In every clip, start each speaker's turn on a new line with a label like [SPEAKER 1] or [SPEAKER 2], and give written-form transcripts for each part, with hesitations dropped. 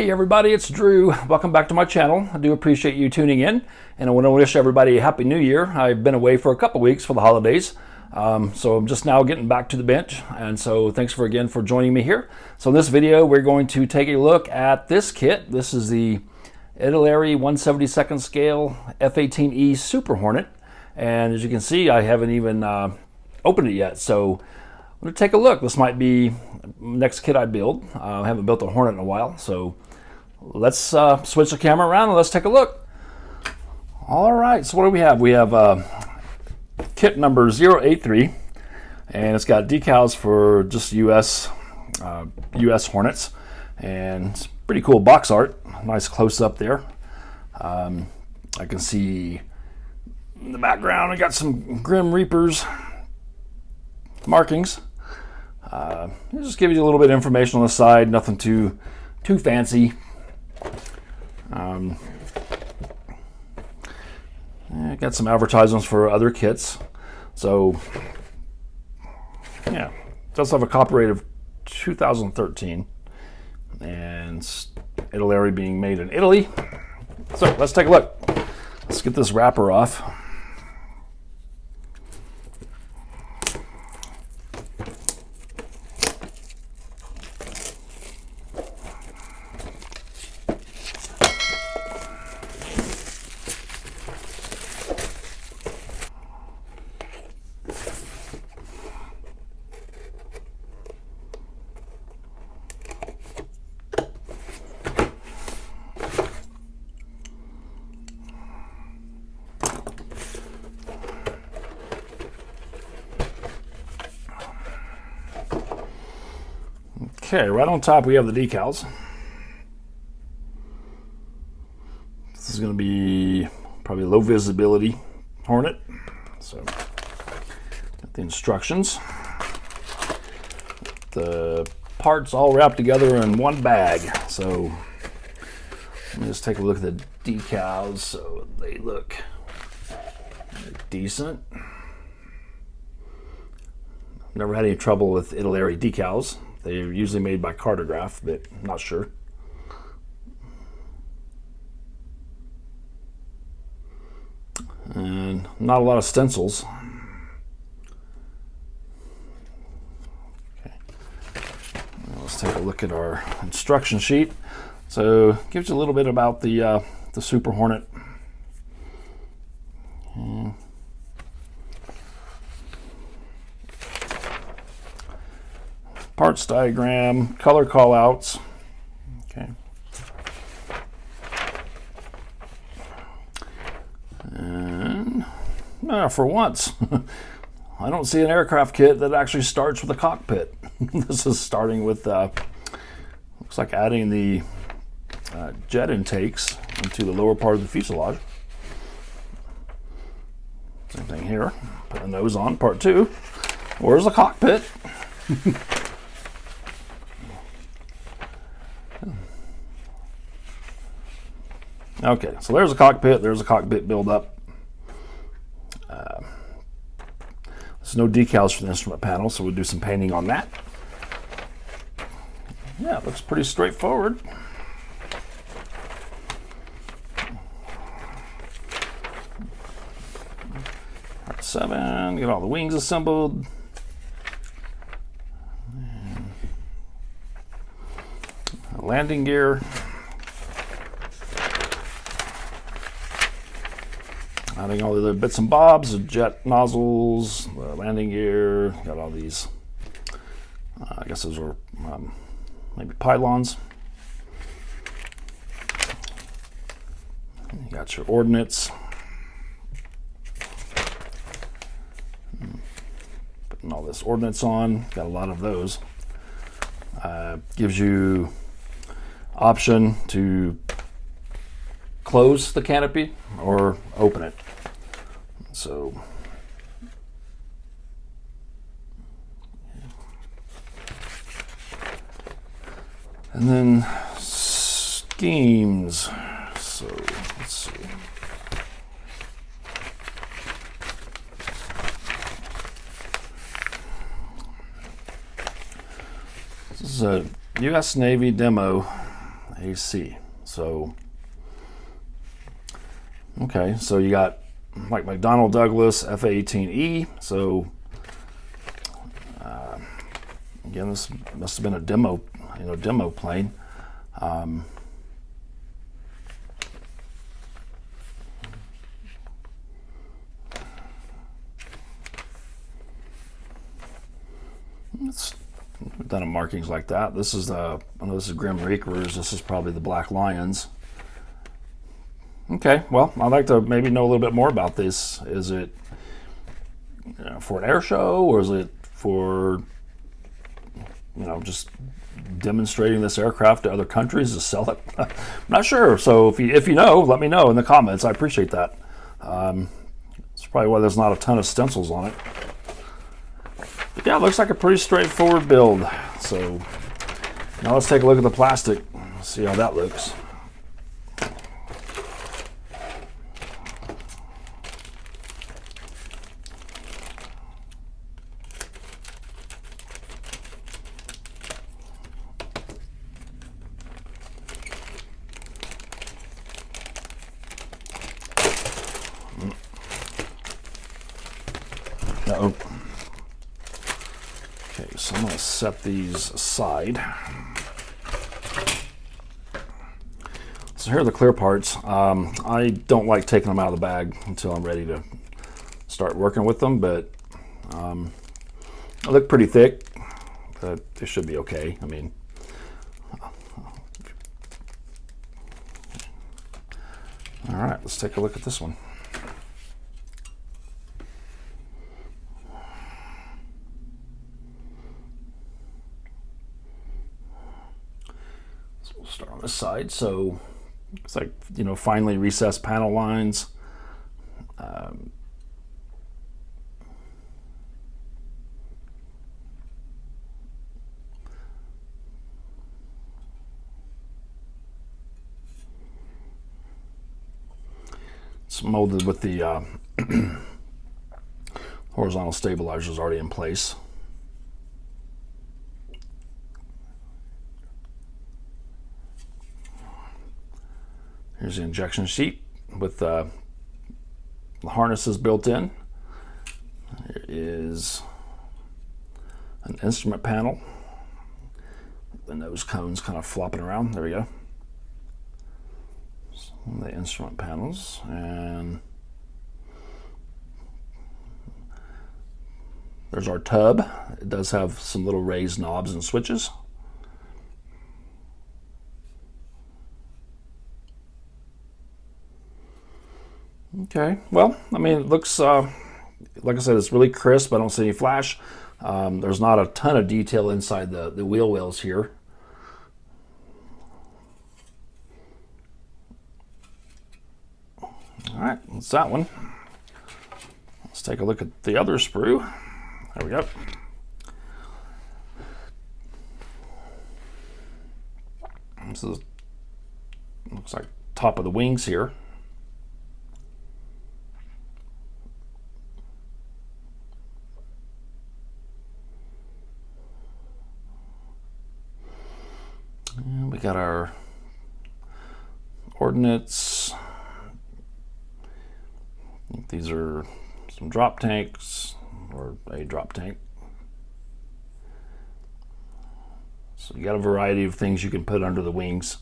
[SPEAKER 1] Hey everybody, it's Drew. Welcome back to my channel. I do appreciate you tuning in, and I want to wish everybody a happy new year. I've been away for a couple weeks for the holidays, so I'm just now getting back to the bench, and so thanks again for joining me here. So in this video, we're going to take a look at this kit. This is the Italeri 1/72nd scale F-18E Super Hornet, and as you can see, I haven't even opened it yet, so I'm going to take a look. This might be the next kit I build. I haven't built a Hornet in a while, so let's switch the camera around and let's take a look. All right, so what do we have? We have kit number 083, and it's got decals for just US Hornets, and it's pretty cool box art. Nice close up there. I can see in the background I got some Grim Reapers markings. Just give you a little bit of information on the side, nothing too fancy. Got some advertisements for other kits. So yeah, does have a copyright of 2013, and Italeri being made in Italy. So let's take a look. Let's get this wrapper off. Okay, right on top we have the decals. This is going to be probably low visibility Hornet. So, got the instructions. The parts all wrapped together in one bag. So, let me just take a look at the decals so they look decent. Never had any trouble with Italeri decals. They're usually made by Cartograph, but I'm not sure. And not a lot of stencils. Okay. Now let's take a look at our instruction sheet. So it gives you a little bit about the Super Hornet. Parts diagram, color callouts. Okay. And for once, I don't see an aircraft kit that actually starts with a cockpit. This is starting with, looks like adding the jet intakes into the lower part of the fuselage. Same thing here. Put the nose on, part two. Where's the cockpit? Okay, so there's a cockpit build-up. There's no decals for the instrument panel, so we'll do some painting on that. Yeah, it looks pretty straightforward. Part 7, get all the wings assembled. Landing gear. Adding all the other bits and bobs, the jet nozzles, the landing gear, got all these, I guess those are maybe pylons. You got your ordnance. Putting all this ordnance on, got a lot of those. Gives you option to close the canopy or open it. So and then schemes. So let's see. This is a U.S. Navy demo AC. So, okay, so you got like McDonnell Douglas F-A-18E. So, again, this must have been a demo, demo plane. It's done markings like that. This is I know this is Grim Reapers. This is probably the Black Lions. Okay, well, I'd like to maybe know a little bit more about this. Is it for an air show, or is it for just demonstrating this aircraft to other countries to sell it? I'm not sure. So if you know, let me know in the comments. I appreciate that. That's probably why there's not a ton of stencils on it. But yeah, it looks like a pretty straightforward build. So now let's take a look at the plastic, see how that looks. Uh-oh. Okay, so I'm going to set these aside. So here are the clear parts. I don't like taking them out of the bag until I'm ready to start working with them, but they look pretty thick, but they should be okay. I mean, all right, let's take a look at this one. So we'll start on this side. So it's like, finely recessed panel lines. It's molded with the horizontal stabilizers already in place. Here's the injection sheet with the harnesses built in. There is an instrument panel. The nose cones kind of flopping around. There we go. Some of the instrument panels, and there's our tub. It does have some little raised knobs and switches. Okay, well, I mean, it looks, like I said, it's really crisp. I don't see any flash. There's not a ton of detail inside the wheel wells here. All right, that's that one. Let's take a look at the other sprue. There we go. This is, looks like top of the wings here. And we got our ordnance. I think these are some drop tanks, or a drop tank. So you got a variety of things you can put under the wings.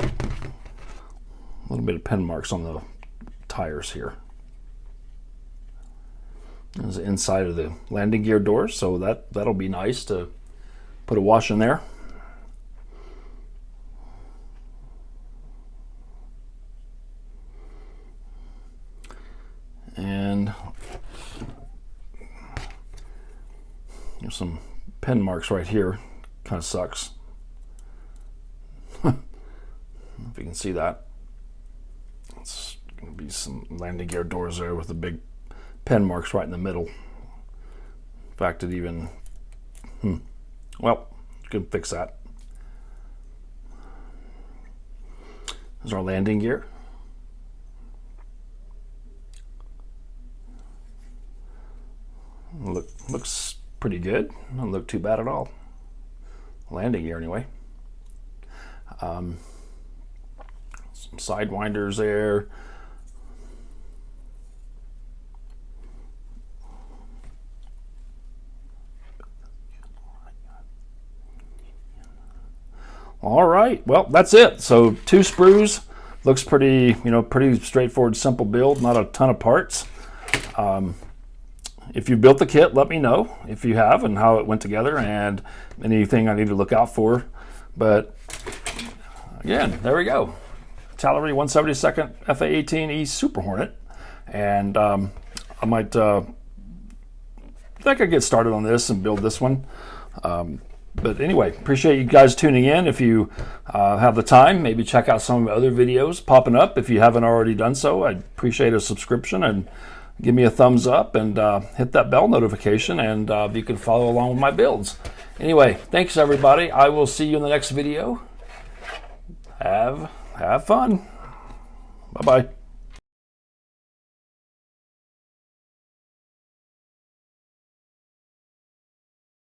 [SPEAKER 1] A little bit of pen marks on the tires here. There's the inside of the landing gear doors, so that'll be nice to put a wash in there. And there's some pen marks right here. Kind of sucks. I don't know if you can see that. It's going to be some landing gear doors there with the big pen marks right in the middle. In fact, it even, well, you can fix that. There's our landing gear. pretty good. Doesn't look too bad at all. Landing gear anyway. Some sidewinders there. All right, well, that's it. So 2 sprues. Looks pretty, pretty straightforward, simple build. Not a ton of parts. If you built the kit, let me know if you have and how it went together and anything I need to look out for. But again, there we go. Italeri 172nd A-18E Super Hornet. And I might think I could get started on this and build this one. But anyway, appreciate you guys tuning in. If you have the time, maybe check out some of my other videos popping up. If you haven't already done so, I'd appreciate a subscription and give me a thumbs up and hit that bell notification, and you can follow along with my builds. Anyway, thanks everybody. I will see you in the next video. Have fun. Bye-bye.